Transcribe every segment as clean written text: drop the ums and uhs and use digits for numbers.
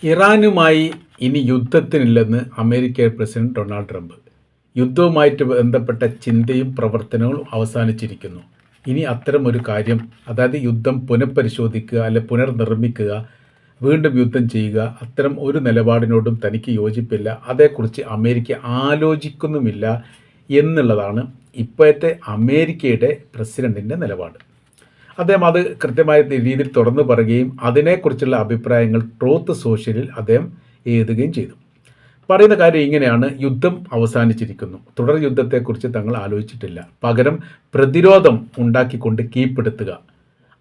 ഇറാനുമായി ഇനി യുദ്ധത്തിനില്ലെന്ന് American president Donald Trump. യുദ്ധവുമായിട്ട് ബന്ധപ്പെട്ട ചിന്തയും പ്രവർത്തനങ്ങളും അവസാനിച്ചിരിക്കുന്നു. ഇനി അത്തരമൊരു കാര്യം, അതായത് യുദ്ധം പുനഃപരിശോധിക്കുക, അല്ലെ പുനർനിർമ്മിക്കുക, വീണ്ടും യുദ്ധം ചെയ്യുക, അത്തരം ഒരു നിലപാടിനോടും തനിക്ക് യോജിപ്പില്ല. അതേക്കുറിച്ച് അമേരിക്ക ആലോചിക്കുന്നുമില്ല എന്നുള്ളതാണ് ഇപ്പോഴത്തെ അമേരിക്കയുടെ പ്രസിഡന്റിൻ്റെ നിലപാട്. അദ്ദേഹം അത് കൃത്യമായ രീതിയിൽ തുറന്നു പറയുകയും അതിനെക്കുറിച്ചുള്ള അഭിപ്രായങ്ങൾ ട്രൂത്ത് സോഷ്യലിൽ അദ്ദേഹം എഴുതുകയും ചെയ്തു. പറയുന്ന കാര്യം ഇങ്ങനെയാണ്: യുദ്ധം അവസാനിച്ചിരിക്കുന്നു. തുടർ യുദ്ധത്തെക്കുറിച്ച് തങ്ങൾ ആലോചിച്ചിട്ടില്ല. പകരം പ്രതിരോധം ഉണ്ടാക്കിക്കൊണ്ട് കീഴ്പ്പെടുത്തുക,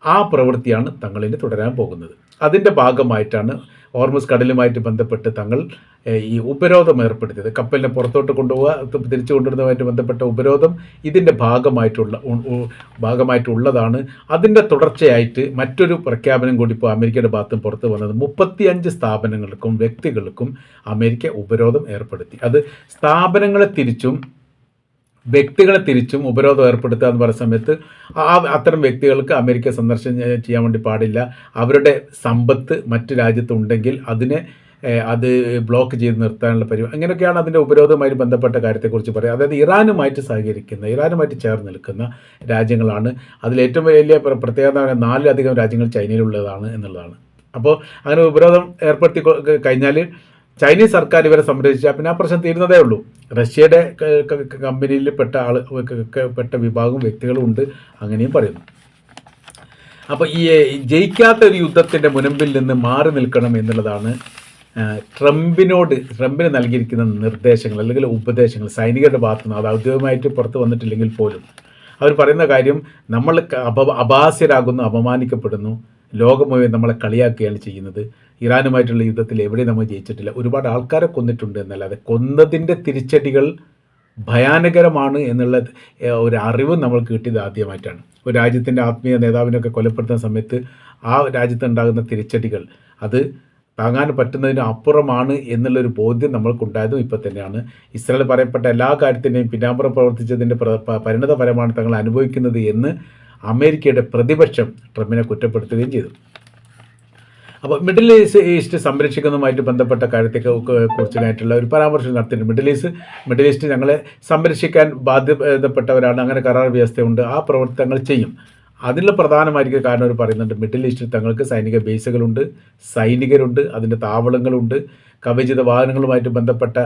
ആ പ്രവൃത്തിയാണ് തങ്ങളിന് തുടരാൻ പോകുന്നത്. അതിൻ്റെ ഭാഗമായിട്ടാണ് ഹോർമുസ് കടലുമായിട്ട് ബന്ധപ്പെട്ട് തങ്ങൾ ഈ ഉപരോധം ഏർപ്പെടുത്തിയത്. കപ്പലിനെ പുറത്തോട്ട് കൊണ്ടുപോവുക, തിരിച്ചു കൊണ്ടുവരുന്നതുമായിട്ട് ബന്ധപ്പെട്ട ഉപരോധം ഇതിൻ്റെ ഭാഗമായിട്ടുള്ളതാണ്. അതിൻ്റെ തുടർച്ചയായിട്ട് മറ്റൊരു പ്രഖ്യാപനം കൂടി ഇപ്പോൾ അമേരിക്കയുടെ ഭാഗത്തും പുറത്ത് വന്നത്: 35 സ്ഥാപനങ്ങൾക്കും വ്യക്തികൾക്കും അമേരിക്ക ഉപരോധം ഏർപ്പെടുത്തി. അത് സ്ഥാപനങ്ങളെ തിരിച്ചും വ്യക്തികളെ തിരിച്ചും ഉപരോധം ഏർപ്പെടുത്തുക എന്ന് പറയുന്ന സമയത്ത് അത്തരം വ്യക്തികൾക്ക് അമേരിക്ക സന്ദർശനം ചെയ്യാൻ വേണ്ടി പാടില്ല. അവരുടെ സമ്പത്ത് മറ്റു രാജ്യത്തുണ്ടെങ്കിൽ അത് ബ്ലോക്ക് ചെയ്ത് നിർത്താനുള്ള പരിപാടി, അങ്ങനെയൊക്കെയാണ് അതിൻ്റെ ഉപരോധവുമായി ബന്ധപ്പെട്ട കാര്യത്തെക്കുറിച്ച് പറയുക. അതായത് ഇറാനുമായിട്ട് ചേർന്ന് നിൽക്കുന്ന രാജ്യങ്ങളാണ്. അതിലേറ്റവും വലിയ പ്രത്യേകത 4 രാജ്യങ്ങൾ ചൈനയിലുള്ളതാണ് എന്നുള്ളതാണ്. അപ്പോൾ അങ്ങനെ ഉപരോധം ഏർപ്പെടുത്തി കഴിഞ്ഞാൽ ചൈനീസ് സർക്കാർ ഇവരെ സംരക്ഷിച്ചാൽ പിന്നെ ആ പ്രശ്നം തീരുന്നതേ ഉള്ളൂ. റഷ്യയുടെ കമ്പനിയിൽ പെട്ട വിഭാഗവും വ്യക്തികളും ഉണ്ട്, അങ്ങനെയും പറയുന്നു. അപ്പോൾ ഈ ജയിക്കാത്ത ഒരു യുദ്ധത്തിൻ്റെ മുനമ്പിൽ നിന്ന് മാറി നിൽക്കണം എന്നുള്ളതാണ് ട്രംപിന് നൽകിയിരിക്കുന്ന നിർദ്ദേശങ്ങൾ അല്ലെങ്കിൽ ഉപദേശങ്ങൾ. സൈനികരുടെ ഭാഗത്തു നിന്ന് അത് ഔദ്യോഗികമായിട്ട് പുറത്ത് വന്നിട്ടില്ലെങ്കിൽ പോലും അവർ പറയുന്ന കാര്യം: നമ്മൾ അപഹാസ്യരാകുന്നു, അപമാനിക്കപ്പെടുന്നു, ലോകം മുഴുവൻ നമ്മളെ കളിയാക്കുകയാണ് ചെയ്യുന്നത്. ഇറാനുമായിട്ടുള്ള യുദ്ധത്തിൽ എവിടെയും നമ്മൾ ജയിച്ചിട്ടില്ല. ഒരുപാട് ആൾക്കാരെ കൊന്നിട്ടുണ്ട് എന്നല്ലാതെ കൊന്നതിൻ്റെ തിരിച്ചടികൾ ഭയാനകരമാണ് എന്നുള്ള ഒരു അറിവ് നമ്മൾക്ക് കിട്ടിയത് ആദ്യമായിട്ടാണ്. ഒരു രാജ്യത്തിൻ്റെ ആത്മീയ നേതാവിനൊക്കെ കൊലപ്പെടുത്തുന്ന സമയത്ത് ആ രാജ്യത്തുണ്ടാകുന്ന തിരിച്ചടികൾ അത് താങ്ങാൻ പറ്റുന്നതിന് അപ്പുറമാണ് എന്നുള്ളൊരു ബോധ്യം നമ്മൾക്കുണ്ടായതും ഇപ്പോൾ തന്നെയാണ്. ഇസ്രായേൽ പറയപ്പെട്ട എല്ലാ കാര്യത്തിൻ്റെയും പിന്നാമ്പുറം പ്രവർത്തിച്ചതിൻ്റെ പരിണതഫലമാണ് തങ്ങൾ അനുഭവിക്കുന്നത് എന്ന് അമേരിക്കയുടെ പ്രതിപക്ഷം ട്രംപിനെ കുറ്റപ്പെടുത്തുകയും ചെയ്തു. അപ്പോൾ മിഡിൽ ഈസ്റ്റ് സംരക്ഷിക്കുന്നതുമായിട്ട് ബന്ധപ്പെട്ട കാര്യത്തെക്കുറിച്ചായിട്ടുള്ള ഒരു പരാമർശം നടത്തിയിട്ടുണ്ട്. മിഡിൽ ഈസ്റ്റ് ഞങ്ങളെ സംരക്ഷിക്കാൻ ബാധ്യതപ്പെട്ടവരാണ്, അങ്ങനെ കരാർ വ്യവസ്ഥയുണ്ട്, ആ പ്രവർത്തനങ്ങൾ ചെയ്യും. അതിനുള്ള പ്രധാനമായിരിക്കും കാരണം അവർ പറയുന്നുണ്ട്: മിഡിൽ ഈസ്റ്റിൽ തങ്ങൾക്ക് സൈനിക ബേസുകളുണ്ട്, സൈനികരുണ്ട്, അതിൻ്റെ താവളങ്ങളുണ്ട്, കവചിത വാഹനങ്ങളുമായിട്ട് ബന്ധപ്പെട്ട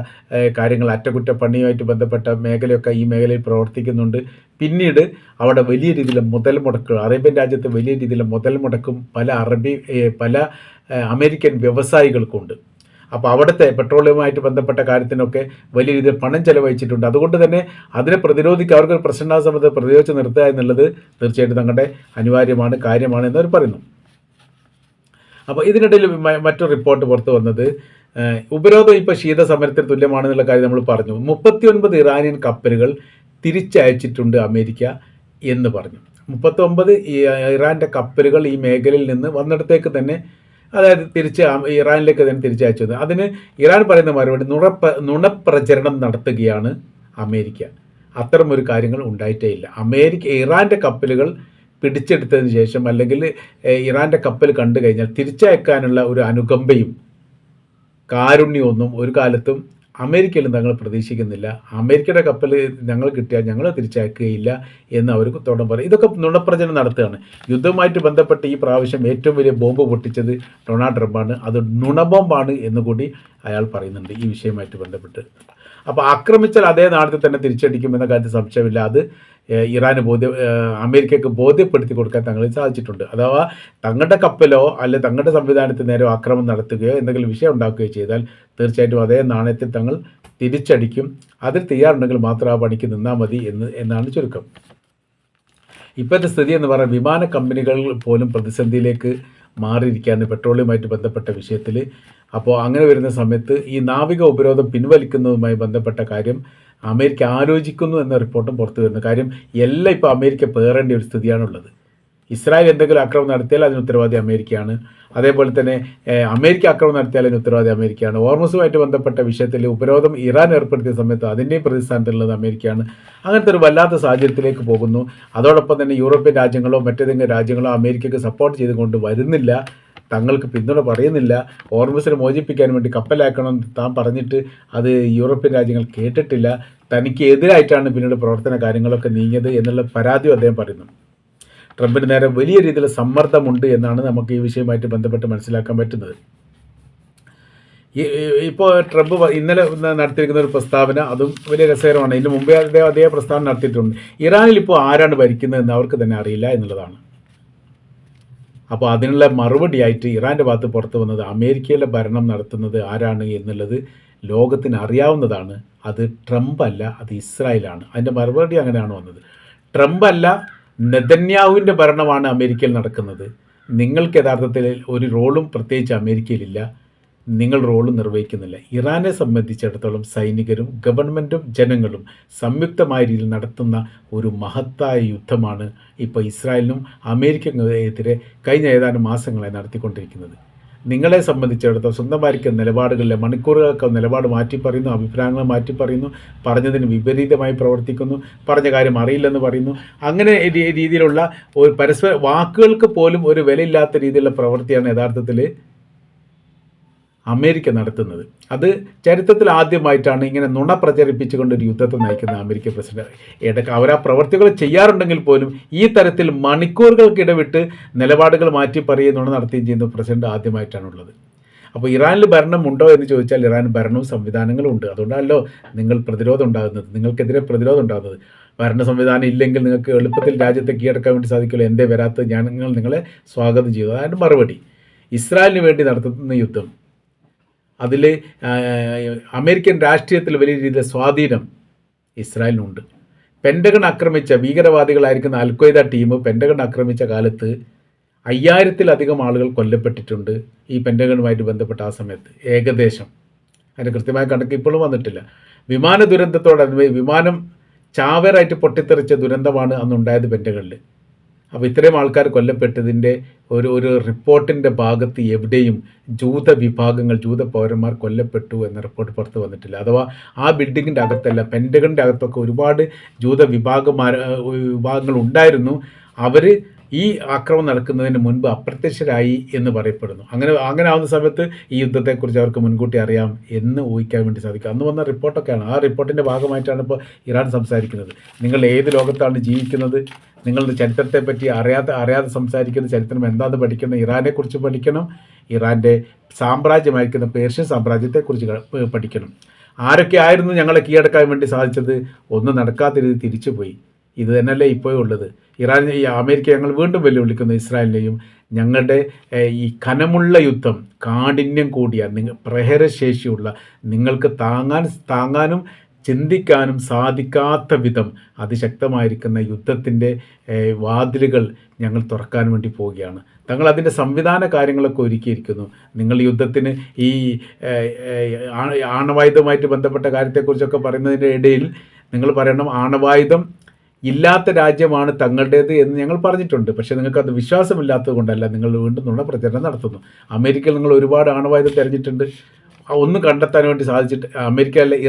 കാര്യങ്ങൾ, അറ്റകുറ്റപ്പണിയുമായിട്ട് ബന്ധപ്പെട്ട മേഖലയൊക്കെ ഈ മേഖലയിൽ പ്രവർത്തിക്കുന്നുണ്ട്. പിന്നീട് അവിടെ വലിയ രീതിയിലുള്ള മുതൽ മുടക്കുകൾ, അറേബ്യൻ രാജ്യത്ത് വലിയ രീതിയിലുള്ള മുതൽ മുടക്കും പല അമേരിക്കൻ വ്യവസായികൾക്കുണ്ട്. അപ്പോൾ അവിടുത്തെ പെട്രോളിയവുമായിട്ട് ബന്ധപ്പെട്ട കാര്യത്തിനൊക്കെ വലിയ രീതിയിൽ പണം ചെലവഴിച്ചിട്ടുണ്ട്. അതുകൊണ്ട് തന്നെ അതിനെ പ്രതിരോധിക്കുക, അവർക്ക് പ്രശ്നമുണ്ടാകുന്ന സമയത്ത് പ്രതിരോധിച്ച് നിർത്തുക എന്നുള്ളത് തീർച്ചയായിട്ടും തങ്ങളുടെ അനിവാര്യമാണ്, കാര്യമാണ് എന്നവർ പറയുന്നു. അപ്പോൾ ഇതിനിടയിൽ മറ്റൊരു റിപ്പോർട്ട് പുറത്തു വന്നത്, ഉപരോധം ഇപ്പോൾ ശീതസമരത്തിന് തുല്യമാണെന്നുള്ള കാര്യം നമ്മൾ പറഞ്ഞു. 39 ഇറാനിയൻ കപ്പലുകൾ തിരിച്ചയച്ചിട്ടുണ്ട് അമേരിക്ക എന്ന് പറഞ്ഞു. 39 ഇറാൻ്റെ കപ്പലുകൾ ഈ മേഖലയിൽ നിന്ന് വന്നിടത്തേക്ക് തന്നെ, അതായത് ഇറാനിലേക്ക് തന്നെ തിരിച്ചയച്ചത്. അതിന് ഇറാൻ പറയുന്ന മറുപടി: നുണപ്രചരണം നടത്തുകയാണ് അമേരിക്ക. അത്തരമൊരു കാര്യങ്ങൾ ഉണ്ടായിട്ടേ ഇല്ല. ഇറാൻ്റെ കപ്പലുകൾ പിടിച്ചെടുത്തതിന് ശേഷം അല്ലെങ്കിൽ ഇറാൻ്റെ കപ്പൽ കണ്ടു കഴിഞ്ഞാൽ തിരിച്ചയക്കാനുള്ള ഒരു അനുകമ്പയും കാരുണ്യമൊന്നും ഒരു കാലത്തും അമേരിക്കയിൽ തങ്ങൾ പ്രതീക്ഷിക്കുന്നില്ല. അമേരിക്കയുടെ കപ്പൽ ഞങ്ങൾ കിട്ടിയാൽ ഞങ്ങൾ തിരിച്ചയക്കുകയില്ല എന്ന് അവർ തോടം പറയും. ഇതൊക്കെ നുണപ്രചരണം നടത്തുകയാണ്. യുദ്ധവുമായിട്ട് ബന്ധപ്പെട്ട് ഈ പ്രാവശ്യം ഏറ്റവും വലിയ ബോംബ് പൊട്ടിച്ചത് ഡൊണാൾഡ് ട്രംപാണ്. അത് നുണബോംബാണ് എന്നുകൂടി അയാൾ പറയുന്നുണ്ട് ഈ വിഷയവുമായിട്ട് ബന്ധപ്പെട്ട്. അപ്പോൾ ആക്രമിച്ചാൽ അതേ നാട്ടിൽ തന്നെ തിരിച്ചടിക്കുമെന്ന കാര്യത്തിൽ സംശയമില്ല. അത് അമേരിക്കക്ക് ബോധ്യപ്പെടുത്തി കൊടുക്കാൻ തങ്ങളിൽ സാധിച്ചിട്ടുണ്ട്. അഥവാ തങ്ങളുടെ കപ്പലോ അല്ലെ തങ്ങളുടെ സംവിധാനത്തിന് നേരെ ആക്രമണം നടത്തുകയോ എന്തെങ്കിലും വിഷയം ഉണ്ടാക്കുകയോ ചെയ്താൽ തീർച്ചയായിട്ടും അതേ നാണയത്തിൽ തങ്ങൾ തിരിച്ചടിക്കും. അതിൽ തയ്യാറുണ്ടെങ്കിൽ മാത്രം ആ പണിക്ക് നിന്നാൽ മതി എന്നാണ് ചുരുക്കം. ഇപ്പോഴത്തെ സ്ഥിതി എന്ന് പറഞ്ഞാൽ വിമാന കമ്പനികൾ പോലും പ്രതിസന്ധിയിലേക്ക് മാറിയിരിക്കുകയാണ് പെട്രോളിയവുമായിട്ട് ബന്ധപ്പെട്ട വിഷയത്തിൽ. അപ്പോൾ അങ്ങനെ വരുന്ന സമയത്ത് ഈ നാവിക ഉപരോധം പിൻവലിക്കുന്നതുമായി ബന്ധപ്പെട്ട കാര്യം അമേരിക്ക ആലോചിക്കുന്നു എന്ന റിപ്പോർട്ടും പുറത്തു വരുന്നു. കാര്യം എല്ലാം ഇപ്പോൾ അമേരിക്ക പേറേണ്ട ഒരു സ്ഥിതിയാണുള്ളത്. ഇസ്രായേൽ എന്തെങ്കിലും ആക്രമണം നടത്തിയാൽ അതിന് ഉത്തരവാദി അമേരിക്കയാണ്. അതേപോലെ തന്നെ അമേരിക്ക ആക്രമണം നടത്തിയാൽ അതിന് ഉത്തരവാദി അമേരിക്കയാണ്. ഹോർമുസുമായിട്ട് ബന്ധപ്പെട്ട വിഷയത്തിൽ ഉപരോധം ഇറാൻ ഏർപ്പെടുത്തിയ സമയത്ത് അതിൻ്റെയും പ്രതിസ്ഥാനത്തുള്ളത് അമേരിക്കയാണ്. അങ്ങനത്തെ ഒരു വല്ലാത്ത സാഹചര്യത്തിലേക്ക് പോകുന്നു. അതോടൊപ്പം തന്നെ യൂറോപ്യൻ രാജ്യങ്ങളോ മറ്റേതെങ്കിലും രാജ്യങ്ങളോ അമേരിക്കയ്ക്ക് സപ്പോർട്ട് ചെയ്തുകൊണ്ട് വരുന്നില്ല. തങ്ങൾക്ക് പിന്തുണ പറയുന്നില്ല, ഹോർമുസിനെ മോചിപ്പിക്കാൻ വേണ്ടി കപ്പലാക്കണം താൻ പറഞ്ഞിട്ട് അത് യൂറോപ്യൻ രാജ്യങ്ങൾ കേട്ടിട്ടില്ല, തനിക്ക് എതിരായിട്ടാണ് പിന്നീട് പ്രവർത്തന കാര്യങ്ങളൊക്കെ നീങ്ങിയത് എന്നുള്ള പരാതിയും അദ്ദേഹം പറയുന്നു. ട്രംപിന് നേരെ വലിയ രീതിയിൽ സമ്മർദ്ദമുണ്ട് എന്നാണ് നമുക്ക് ഈ വിഷയവുമായിട്ട് ബന്ധപ്പെട്ട് മനസ്സിലാക്കാൻ പറ്റുന്നത്. ഇപ്പോൾ ട്രംപ് ഇന്നലെ നടത്തിയിരിക്കുന്ന ഒരു പ്രസ്താവന അതും വലിയ രസകരമാണ്. ഇതിന് മുമ്പേ അതേ പ്രസ്താവന നടത്തിയിട്ടുണ്ട്. ഇറാനിൽ ഇപ്പോൾ ആരാണ് ഭരിക്കുന്നതെന്ന് അവർക്ക് തന്നെ അറിയില്ല എന്നുള്ളതാണ്. അപ്പോൾ അതിനുള്ള മറുപടിയായിട്ട് ഇറാൻ്റെ ഭാഗത്ത് പുറത്തു വന്നത് അമേരിക്കയിലെ ഭരണം നടത്തുന്നത് ആരാണ് എന്നുള്ളത് ലോകത്തിന് അറിയാവുന്നതാണ്. അത് ട്രംപ് അല്ല, അത് ഇസ്രായേലാണ്. അതിൻ്റെ മറുപടി അങ്ങനെയാണ് വന്നത്. ട്രംപ് അല്ല, നെതന്യാഹുവിൻ്റെ ഭരണമാണ് അമേരിക്കയിൽ നടക്കുന്നത്. നിങ്ങൾക്ക് യഥാർത്ഥത്തിൽ ഒരു റോളും പ്രത്യേകിച്ച് അമേരിക്കയിലില്ല, നിങ്ങൾ റോള് നിർവഹിക്കുന്നില്ല. ഇറാനെ സംബന്ധിച്ചിടത്തോളം സൈനികരും ഗവൺമെൻറ്റും ജനങ്ങളും സംയുക്തമായ രീതിയിൽ നടത്തുന്ന ഒരു മഹത്തായ യുദ്ധമാണ് ഇപ്പോൾ ഇസ്രായേലിനും അമേരിക്കയ്ക്കെതിരെ കഴിഞ്ഞ ഏതാനും മാസങ്ങളായി നടത്തിക്കൊണ്ടിരിക്കുന്നത്. നിങ്ങളെ സംബന്ധിച്ചിടത്തോളം സ്വന്തമായിരിക്കുന്ന നിലപാടുകളിലെ മണിക്കൂറുകൾക്ക് നിലപാട് മാറ്റി പറയുന്നു, അഭിപ്രായങ്ങൾ മാറ്റി പറയുന്നു, പറഞ്ഞതിന് വിപരീതമായി പ്രവർത്തിക്കുന്നു, പറഞ്ഞ കാര്യം അറിയില്ലെന്ന് പറയുന്നു. അങ്ങനെ രീതിയിലുള്ള ഒരു പരസ്പര വാക്കുകൾക്ക് പോലും ഒരു വിലയില്ലാത്ത രീതിയിലുള്ള പ്രവൃത്തിയാണ് യഥാർത്ഥത്തിൽ അമേരിക്ക നടത്തുന്നത്. അത് ചരിത്രത്തിൽ ആദ്യമായിട്ടാണ് ഇങ്ങനെ നുണ പ്രചരിപ്പിച്ചുകൊണ്ട് ഒരു യുദ്ധത്തെ നയിക്കുന്ന അമേരിക്ക പ്രസിഡന്റ്. ഇടയ്ക്ക് അവർ ആ പ്രവർത്തികൾ ചെയ്യാറുണ്ടെങ്കിൽ പോലും ഈ തരത്തിൽ മണിക്കൂറുകൾക്ക് ഇടവിട്ട് നിലപാടുകൾ മാറ്റി പറയുകയും നുണ നടത്തുകയും ചെയ്യുന്ന പ്രസിഡന്റ് ആദ്യമായിട്ടാണുള്ളത്. അപ്പോൾ ഇറാനിൽ ഭരണം ഉണ്ടോ എന്ന് ചോദിച്ചാൽ ഇറാൻ ഭരണവും സംവിധാനങ്ങളും ഉണ്ട്. അതുകൊണ്ടല്ലോ നിങ്ങൾക്കെതിരെ പ്രതിരോധം ഉണ്ടാകുന്നത്. ഭരണ സംവിധാനം ഇല്ലെങ്കിൽ നിങ്ങൾക്ക് എളുപ്പത്തിൽ രാജ്യത്തെ കീഴടക്കാൻ വേണ്ടി സാധിക്കുമല്ലോ, എന്തേ വരാത്തത്, ഞങ്ങൾ നിങ്ങളെ സ്വാഗതം ചെയ്തു. അതാണ് മറുപടി. ഇസ്രായേലിന് വേണ്ടി നടത്തുന്ന യുദ്ധം, അതിൽ അമേരിക്കൻ രാഷ്ട്രീയത്തിൽ വലിയ രീതിയിൽ സ്വാധീനം ഇസ്രായേലിനുണ്ട്. പെൻറ്റഗൺ ആക്രമിച്ച ഭീകരവാദികളായിരിക്കുന്ന അൽഖ്വയ്ദ ടീം പെൻറ്റഗൺ ആക്രമിച്ച കാലത്ത് 5000-ലധികം ആളുകൾ കൊല്ലപ്പെട്ടിട്ടുണ്ട് ഈ പെൻറ്റഗണുമായിട്ട് ബന്ധപ്പെട്ട ആ സമയത്ത് ഏകദേശം. അതിൻ്റെ കൃത്യമായ കണക്ക് ഇപ്പോഴും വന്നിട്ടില്ല. വിമാന ദുരന്തത്തോടനുബന്ധിച്ച് വിമാനം ചാവേറായിട്ട് പൊട്ടിത്തെറിച്ച ദുരന്തമാണ് അന്നുണ്ടായത് പെൻറ്റഗണിൽ. അപ്പോൾ ഇത്രയും ആൾക്കാർ കൊല്ലപ്പെട്ടതിൻ്റെ ഒരു റിപ്പോർട്ടിൻ്റെ ഭാഗത്ത് എവിടെയും ജൂത പൗരന്മാർ കൊല്ലപ്പെട്ടു എന്ന റിപ്പോർട്ട് പുറത്ത് വന്നിട്ടില്ല. അഥവാ ആ ബിൽഡിങ്ങിൻ്റെ അകത്തല്ല, പെൻറ്റഗണിൻ്റെ അകത്തൊക്കെ ഒരുപാട് ജൂത വിഭാഗങ്ങൾ ഉണ്ടായിരുന്നു. അവർ ഈ ആക്രമണം നടക്കുന്നതിന് മുൻപ് അപ്രത്യക്ഷരായി എന്ന് പറയപ്പെടുന്നു. അങ്ങനെ ആവുന്ന സമയത്ത് ഈ യുദ്ധത്തെക്കുറിച്ച് അവർക്ക് മുൻകൂട്ടി അറിയാം എന്ന് ഊഹിക്കാൻ വേണ്ടി സാധിക്കും. അന്ന് വന്ന റിപ്പോർട്ടൊക്കെയാണ്. ആ റിപ്പോർട്ടിൻ്റെ ഭാഗമായിട്ടാണ് ഇപ്പോൾ ഇറാൻ സംസാരിക്കുന്നത്. നിങ്ങൾ ഏത് ലോകത്താണ് ജീവിക്കുന്നത്, നിങ്ങളുടെ ചരിത്രത്തെപ്പറ്റി അറിയാതെ സംസാരിക്കുന്ന ചരിത്രം എന്താണെന്ന് പഠിക്കണം, ഇറാനെക്കുറിച്ച് പഠിക്കണം, ഇറാൻ്റെ സാമ്രാജ്യമായിരിക്കുന്ന പേർഷ്യൻ സാമ്രാജ്യത്തെക്കുറിച്ച് പഠിക്കണം. ആരൊക്കെ ആയിരുന്നു ഞങ്ങളെ കീഴടക്കാൻ വേണ്ടി സാധിച്ചത്? ഒന്നും നടക്കാത്ത രീതി തിരിച്ചുപോയി. ഇത് തന്നെയല്ലേ ഇപ്പോഴും ഉള്ളത്. അമേരിക്ക ഞങ്ങൾ വീണ്ടും വെല്ലുവിളിക്കുന്നു ഇസ്രായേലിനെയും. ഞങ്ങളുടെ ഈ കനമുള്ള യുദ്ധം, കാഠിന്യം കൂടിയ, പ്രഹരശേഷിയുള്ള, നിങ്ങൾക്ക് താങ്ങാനും ചിന്തിക്കാനും സാധിക്കാത്ത വിധം അതിശക്തമായിരിക്കുന്ന യുദ്ധത്തിൻ്റെ വാതിലുകൾ ഞങ്ങൾ തുറക്കാൻ വേണ്ടി പോവുകയാണ്. തങ്ങൾ അതിൻ്റെ സംവിധാന കാര്യങ്ങളൊക്കെ ഒരുക്കിയിരിക്കുന്നു. നിങ്ങൾ യുദ്ധത്തിന് ഈ ആണവായുധവുമായിട്ട് ബന്ധപ്പെട്ട കാര്യത്തെക്കുറിച്ചൊക്കെ പറയുന്നതിൻ്റെ ഇടയിൽ നിങ്ങൾ പറയണം, ആണവായുധം ഇല്ലാത്ത രാജ്യമാണ് തങ്ങളുടേത് എന്ന് ഞങ്ങൾ പറഞ്ഞിട്ടുണ്ട്. പക്ഷേ നിങ്ങൾക്കത് വിശ്വാസമില്ലാത്തത് കൊണ്ടല്ല നിങ്ങൾ വീണ്ടും നുള്ള പ്രചരണം നടത്തുന്നു. അമേരിക്കയിൽ നിങ്ങൾ ഒരുപാട് ആണവായുധം തിരഞ്ഞിട്ടുണ്ട്, ഒന്നും കണ്ടെത്താൻ വേണ്ടി സാധിച്ചിട്ട്. അമേരിക്കയിലെ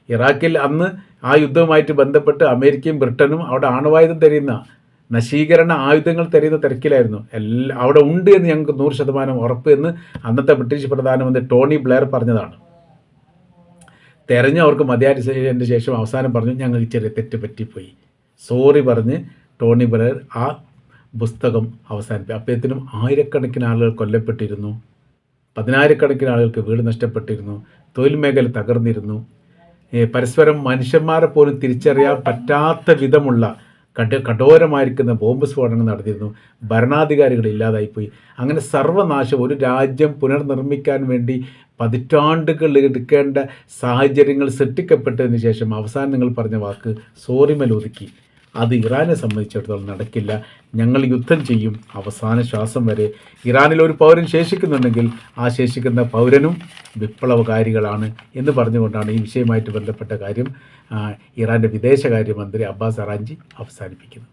ഇറാഖിൽ അന്ന് ആ യുദ്ധവുമായിട്ട് ബന്ധപ്പെട്ട് അമേരിക്കയും ബ്രിട്ടനും അവിടെ ആണവായുധം തരുന്ന, നശീകരണ ആയുധങ്ങൾ തരുന്ന തിരക്കിലായിരുന്നു. അവിടെ ഉണ്ട് എന്ന് ഞങ്ങൾക്ക് 100% ഉറപ്പ് എന്ന് അന്നത്തെ ബ്രിട്ടീഷ് പ്രധാനമന്ത്രി ടോണി ബ്ലെയർ പറഞ്ഞതാണ്. തെരഞ്ഞവർക്ക് മതിയായതിൻ്റെ ശേഷം അവസാനം പറഞ്ഞു, ഞങ്ങൾക്ക് ചെറിയ തെറ്റ് പറ്റിപ്പോയി, സോറി പറഞ്ഞ് ടോണി ബ്ലെയർ ആ പുസ്തകം അവസാനിപ്പിച്ചു. അപ്പോഴത്തേനും ആയിരക്കണക്കിന് ആളുകൾ കൊല്ലപ്പെട്ടിരുന്നു, 10,000-കണക്കിന് ആളുകൾക്ക് വീട് നഷ്ടപ്പെട്ടിരുന്നു, തൊഴിൽ മേഖല തകർന്നിരുന്നു, പരസ്പരം മനുഷ്യന്മാരെ പോലും തിരിച്ചറിയാൻ പറ്റാത്ത വിധമുള്ള കഠോരമായിരിക്കുന്ന ബോംബ് സ്ഫോടനങ്ങൾ നടന്നിരുന്നു, ഭരണാധികാരികൾ ഇല്ലാതായിപ്പോയി. അങ്ങനെ സർവനാശം. ഒരു രാജ്യം പുനർനിർമ്മിക്കാൻ വേണ്ടി പതിറ്റാണ്ടുകൾ എടുക്കേണ്ട സാഹചര്യങ്ങൾ സൃഷ്ടിക്കപ്പെട്ടതിന് ശേഷം അവസാനം നിങ്ങൾ പറഞ്ഞ വാക്ക് സോറിമേൽ ഒതുക്കി. അത് ഇറാനെ സംബന്ധിച്ചിടത്തോളം നടക്കില്ല. ഞങ്ങൾ യുദ്ധം ചെയ്യും അവസാന ശ്വാസം വരെ. ഇറാനിൽ ഒരു പൗരൻ ശേഷിക്കുന്നുണ്ടെങ്കിൽ ആ ശേഷിക്കുന്ന പൗരനും വിപ്ലവകാരികളാണ് എന്ന് പറഞ്ഞുകൊണ്ടാണ് ഈ വിഷയമായിട്ട് ബന്ധപ്പെട്ട കാര്യം ഇറാൻ്റെ വിദേശകാര്യമന്ത്രി അബ്ബാസ് അറാഞ്ചി അവസാനിപ്പിക്കുന്നത്.